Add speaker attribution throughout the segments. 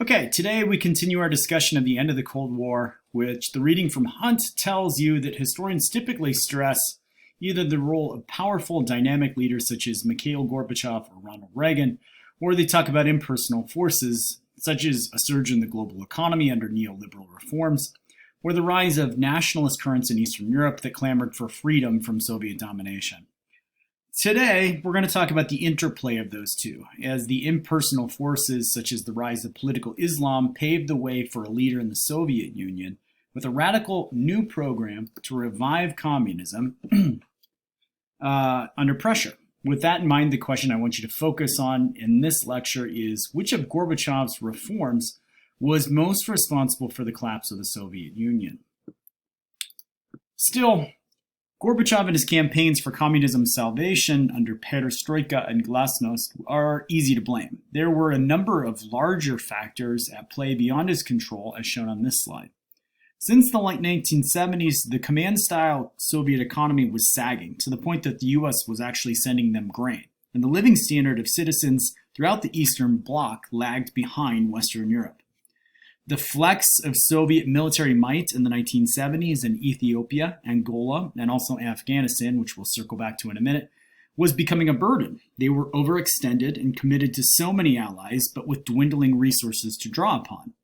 Speaker 1: Okay, today we continue our discussion of the end of the Cold War, which the reading from Hunt tells you that historians typically stress either the role of powerful, dynamic leaders such as Mikhail Gorbachev or Ronald Reagan, or they talk about impersonal forces such as a surge in the global economy under neoliberal reforms, or the rise of nationalist currents in Eastern Europe that clamored for freedom from Soviet domination. Today, we're going to talk about the interplay of those two, as the impersonal forces such as the rise of political Islam paved the way for a leader in the Soviet Union with a radical new program to revive communism under pressure. With that in mind, the question I want you to focus on in this lecture is which of Gorbachev's reforms was most responsible for the collapse of the Soviet Union? Still, Gorbachev and his campaigns for communism's salvation under Perestroika and Glasnost are easy to blame. There were a number of larger factors at play beyond his control, as shown on this slide. Since the late 1970s, the command-style Soviet economy was sagging to the point that the US was actually sending them grain, and the living standard of citizens throughout the Eastern Bloc lagged behind Western Europe. The flex of Soviet military might in the 1970s in Ethiopia, Angola, and also Afghanistan, which we'll circle back to in a minute, was becoming a burden. They were overextended and committed to so many allies, but with dwindling resources to draw upon.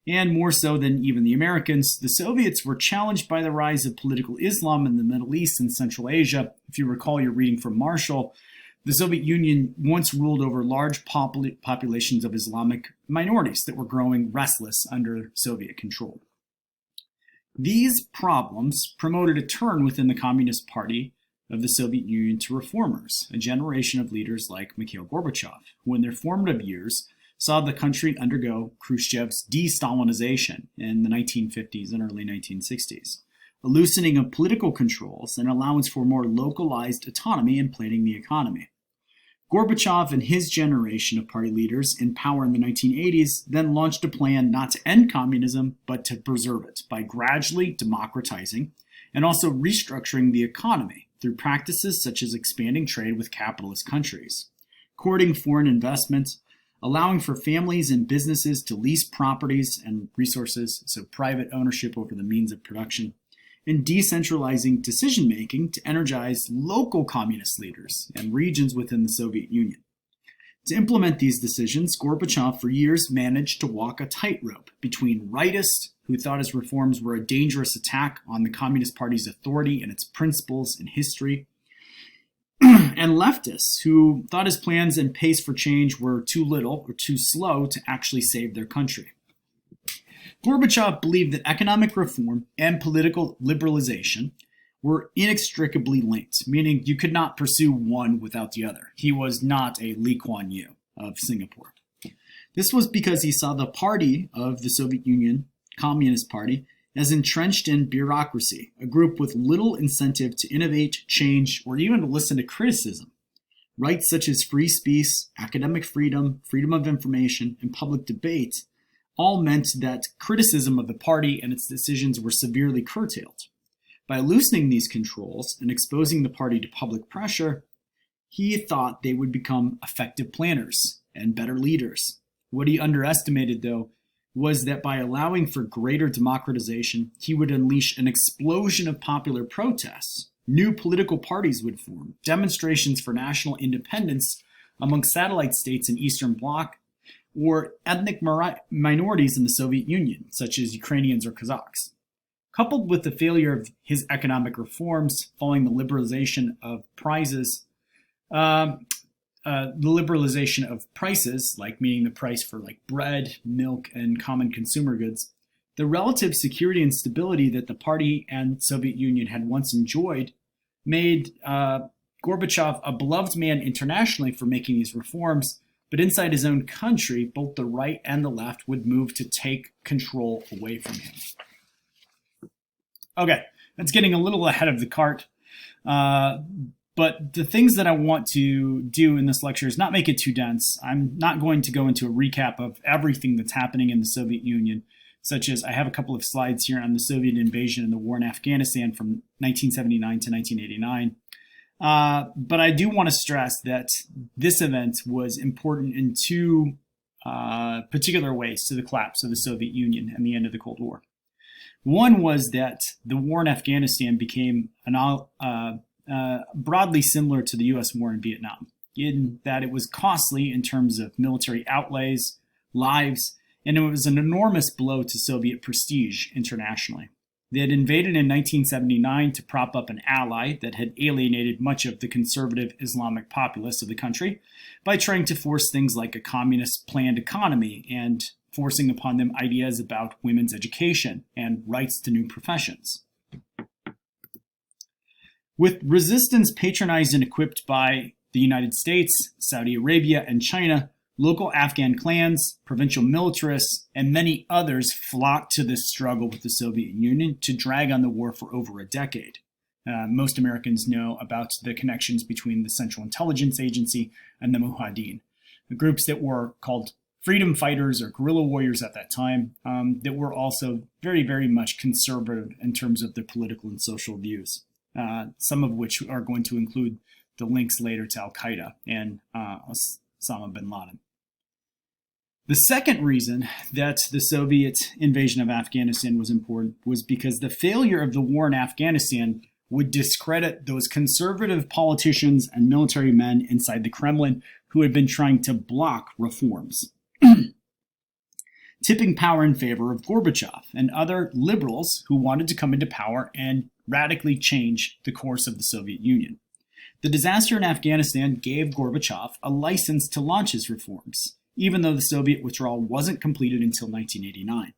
Speaker 1: And more so than even the Americans, the Soviets were challenged by the rise of political Islam in the Middle East and Central Asia. If you recall your reading from Marshall, the Soviet Union once ruled over large populations of Islamic minorities that were growing restless under Soviet control. These problems promoted a turn within the Communist Party of the Soviet Union to reformers, a generation of leaders like Mikhail Gorbachev, who in their formative years saw the country undergo Khrushchev's de-Stalinization in the 1950s and early 1960s. A loosening of political controls and allowance for more localized autonomy in planning the economy. Gorbachev and his generation of party leaders in power in the 1980s then launched a plan not to end communism, but to preserve it by gradually democratizing and also restructuring the economy through practices such as expanding trade with capitalist countries, courting foreign investment, allowing for families and businesses to lease properties and resources, so private ownership over the means of production, and decentralizing decision-making to energize local communist leaders and regions within the Soviet Union. To implement these decisions, Gorbachev for years managed to walk a tightrope between rightists, who thought his reforms were a dangerous attack on the Communist Party's authority and its principles and history, and leftists, who thought his plans and pace for change were too little or too slow to actually save their country. Gorbachev believed that economic reform and political liberalization were inextricably linked, meaning you could not pursue one without the other. He was not a Lee Kuan Yew of Singapore. This was because he saw the party of the Soviet Union, Communist Party, as entrenched in bureaucracy, a group with little incentive to innovate, change, or even to listen to criticism. Rights such as free speech, academic freedom, freedom of information, and public debate all meant that criticism of the party and its decisions were severely curtailed. By loosening these controls and exposing the party to public pressure, he thought they would become effective planners and better leaders. What he underestimated, though, was that by allowing for greater democratization, he would unleash an explosion of popular protests. New political parties would form, demonstrations for national independence among satellite states in Eastern Bloc, or ethnic minorities in the Soviet Union, such as Ukrainians or Kazakhs. Coupled with the failure of his economic reforms following the liberalization of prices, like meaning the price for like bread, milk, and common consumer goods, the relative security and stability that the party and Soviet Union had once enjoyed made Gorbachev a beloved man internationally for making these reforms. But inside his own country, both the right and the left would move to take control away from him. Okay, that's getting a little ahead of the cart. But the things that I want to do in this lecture is not make it too dense. I'm not going to go into a recap of everything that's happening in the Soviet Union, such as I have a couple of slides here on the Soviet invasion and the war in Afghanistan from 1979 to 1989. But I do want to stress that this event was important in two particular ways to the collapse of the Soviet Union and the end of the Cold War. One was that the war in Afghanistan became broadly similar to the U.S. war in Vietnam, in that it was costly in terms of military outlays, lives, and it was an enormous blow to Soviet prestige internationally. They had invaded in 1979 to prop up an ally that had alienated much of the conservative Islamic populace of the country by trying to force things like a communist planned economy and forcing upon them ideas about women's education and rights to new professions. With resistance patronized and equipped by the United States, Saudi Arabia, and China, local Afghan clans, provincial militarists, and many others flocked to this struggle with the Soviet Union to drag on the war for over a decade. Most Americans know about the connections between the Central Intelligence Agency and the Mujahideen, groups that were called freedom fighters or guerrilla warriors at that time, that were also very, very much conservative in terms of their political and social views, some of which are going to include the links later to Al-Qaeda and Osama bin Laden. The second reason that the Soviet invasion of Afghanistan was important was because the failure of the war in Afghanistan would discredit those conservative politicians and military men inside the Kremlin who had been trying to block reforms, tipping power in favor of Gorbachev and other liberals who wanted to come into power and radically change the course of the Soviet Union. The disaster in Afghanistan gave Gorbachev a license to launch his reforms, even though the Soviet withdrawal wasn't completed until 1989.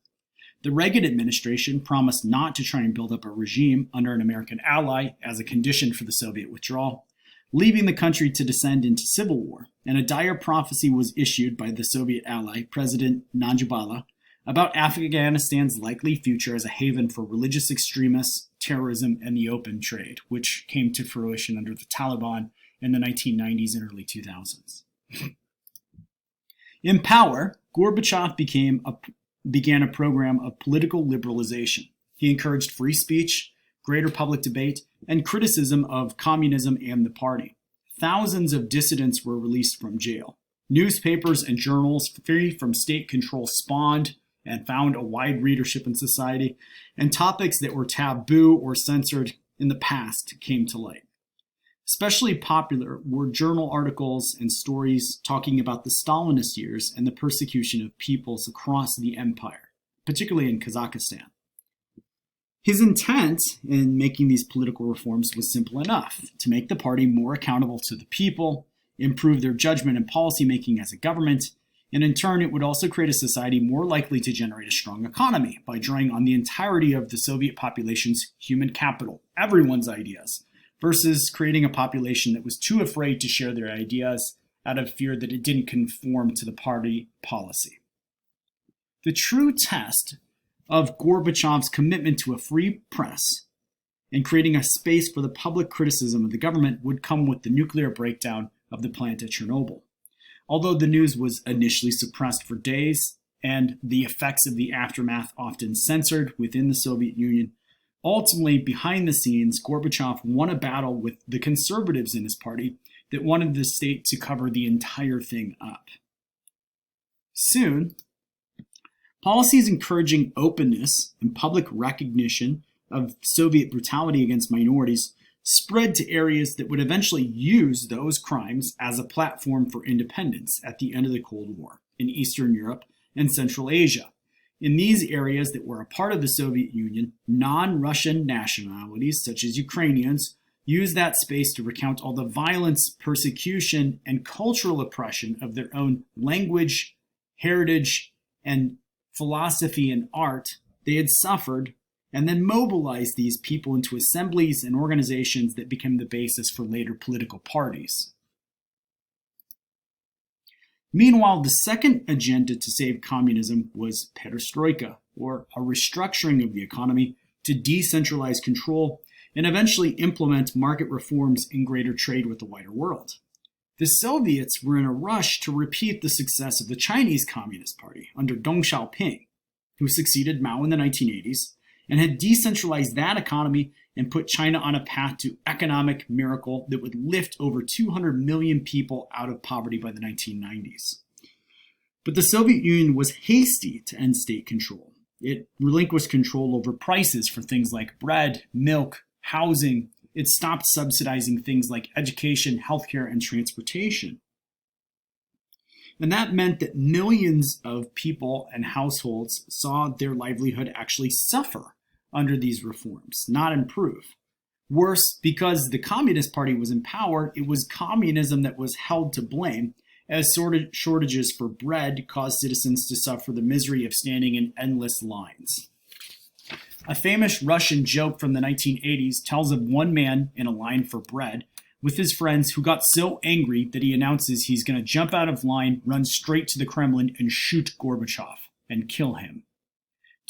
Speaker 1: The Reagan administration promised not to try and build up a regime under an American ally as a condition for the Soviet withdrawal, leaving the country to descend into civil war, and a dire prophecy was issued by the Soviet ally, President Najibullah, about Afghanistan's likely future as a haven for religious extremists, terrorism, and the open trade, which came to fruition under the Taliban in the 1990s and early 2000s. In power, Gorbachev began a program of political liberalization. He encouraged free speech, greater public debate, and criticism of communism and the party. Thousands of dissidents were released from jail. Newspapers and journals free from state control spawned and found a wide readership in society, and topics that were taboo or censored in the past came to light. Especially popular were journal articles and stories talking about the Stalinist years and the persecution of peoples across the empire, particularly in Kazakhstan. His intent in making these political reforms was simple enough: to make the party more accountable to the people, improve their judgment and policymaking as a government, and in turn, it would also create a society more likely to generate a strong economy by drawing on the entirety of the Soviet population's human capital, everyone's ideas, versus creating a population that was too afraid to share their ideas out of fear that it didn't conform to the party policy. The true test of Gorbachev's commitment to a free press and creating a space for the public criticism of the government would come with the nuclear breakdown of the plant at Chernobyl. Although the news was initially suppressed for days and the effects of the aftermath often censored within the Soviet Union, ultimately, behind the scenes, Gorbachev won a battle with the conservatives in his party that wanted the state to cover the entire thing up. Soon, policies encouraging openness and public recognition of Soviet brutality against minorities spread to areas that would eventually use those crimes as a platform for independence at the end of the Cold War in Eastern Europe and Central Asia. In these areas that were a part of the Soviet Union, non-Russian nationalities, such as Ukrainians, used that space to recount all the violence, persecution, and cultural oppression of their own language, heritage, and philosophy and art they had suffered, and then mobilized these people into assemblies and organizations that became the basis for later political parties. Meanwhile, the second agenda to save communism was perestroika, or a restructuring of the economy to decentralize control and eventually implement market reforms and greater trade with the wider world. The Soviets were in a rush to repeat the success of the Chinese Communist Party under Deng Xiaoping, who succeeded Mao in the 1980s, and had decentralized that economy and put China on a path to economic miracle that would lift over 200 million people out of poverty by the 1990s. But the Soviet Union was hasty to end state control. It relinquished control over prices for things like bread, milk, housing. It stopped subsidizing things like education, healthcare, and transportation. And that meant that millions of people and households saw their livelihood actually suffer under these reforms, not improve. Worse, because the Communist Party was in power, it was communism that was held to blame, as shortages for bread caused citizens to suffer the misery of standing in endless lines. A famous Russian joke from the 1980s tells of one man in a line for bread with his friends who got so angry that he announces he's going to jump out of line, run straight to the Kremlin, and shoot Gorbachev and kill him.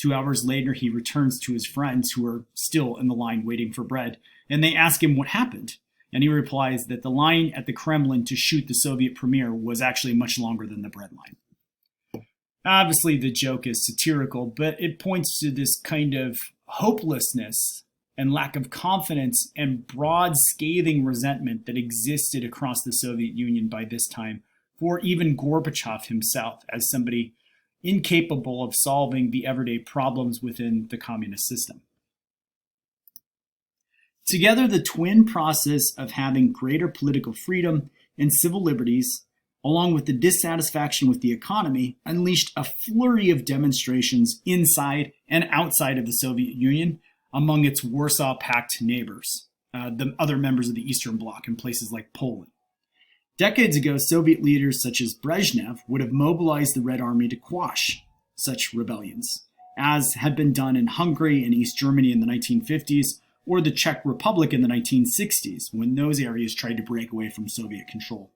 Speaker 1: 2 hours later, he returns to his friends who are still in the line waiting for bread, and they ask him what happened. And he replies that the line at the Kremlin to shoot the Soviet premier was actually much longer than the bread line. Obviously, the joke is satirical, but it points to this kind of hopelessness and lack of confidence and broad scathing resentment that existed across the Soviet Union by this time for even Gorbachev himself as somebody incapable of solving the everyday problems within the communist system. Together, the twin process of having greater political freedom and civil liberties, along with the dissatisfaction with the economy, unleashed a flurry of demonstrations inside and outside of the Soviet Union among its Warsaw Pact neighbors, the other members of the Eastern Bloc in places like Poland. Decades ago, Soviet leaders such as Brezhnev would have mobilized the Red Army to quash such rebellions, as had been done in Hungary and East Germany in the 1950s, or the Czech Republic in the 1960s, when those areas tried to break away from Soviet control.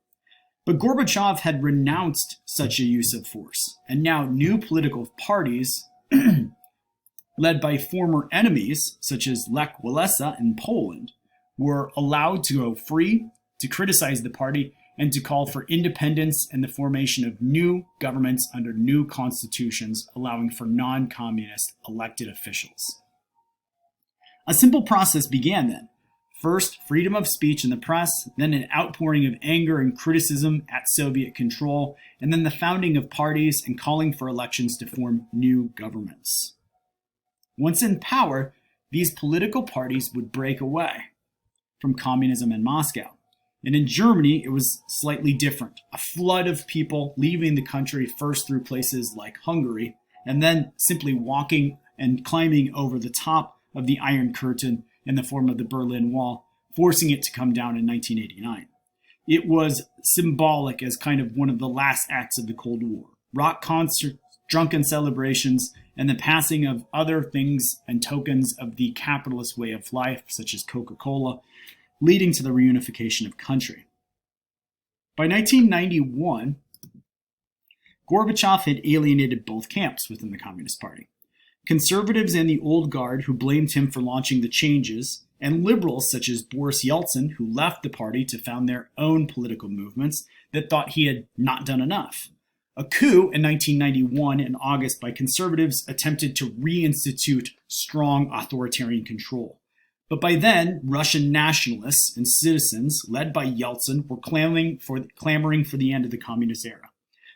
Speaker 1: But Gorbachev had renounced such a use of force, and now new political parties, led by former enemies such as Lech Walesa in Poland, were allowed to go free, to criticize the party, and to call for independence and the formation of new governments under new constitutions, allowing for non-communist elected officials. A simple process began then. First, freedom of speech in the press, then an outpouring of anger and criticism at Soviet control, and then the founding of parties and calling for elections to form new governments. Once in power, these political parties would break away from communism in Moscow. And in Germany, it was slightly different. A flood of people leaving the country first through places like Hungary, and then simply walking and climbing over the top of the Iron Curtain in the form of the Berlin Wall, forcing it to come down in 1989. It was symbolic as kind of one of the last acts of the Cold War. Rock concerts, drunken celebrations, and the passing of other things and tokens of the capitalist way of life, such as Coca-Cola, leading to the reunification of country. By 1991, Gorbachev had alienated both camps within the Communist Party. Conservatives and the old guard who blamed him for launching the changes, and liberals such as Boris Yeltsin, who left the party to found their own political movements that thought he had not done enough. A coup in 1991 in August by conservatives attempted to reinstitute strong authoritarian control. But by then, Russian nationalists and citizens, led by Yeltsin, were clamoring for the end of the communist era.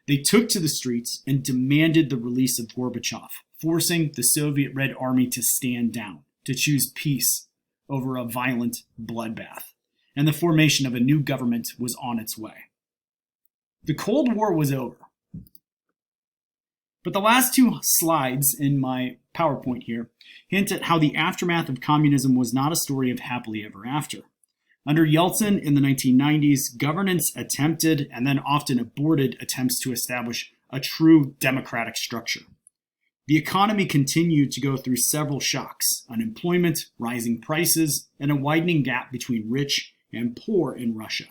Speaker 1: They took to the streets and demanded the release of Gorbachev, forcing the Soviet Red Army to stand down, to choose peace over a violent bloodbath. And the formation of a new government was on its way. The Cold War was over. But the last two slides in my PowerPoint here hint at how the aftermath of communism was not a story of happily ever after. Under Yeltsin in the 1990s, governance attempted and then often aborted attempts to establish a true democratic structure. The economy continued to go through several shocks: unemployment, rising prices, and a widening gap between rich and poor in Russia.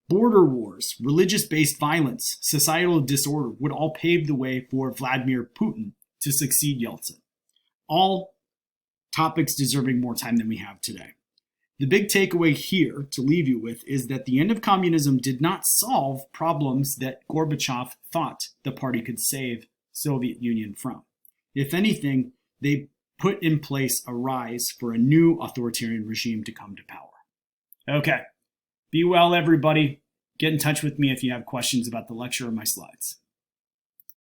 Speaker 1: Border wars, religious-based violence, societal disorder would all pave the way for Vladimir Putin to succeed Yeltsin. All topics deserving more time than we have today. The big takeaway here to leave you with is that the end of communism did not solve problems that Gorbachev thought the party could save Soviet Union from. If anything, they put in place a rise for a new authoritarian regime to come to power. Okay. Be well, everybody. Get in touch with me if you have questions about the lecture or my slides.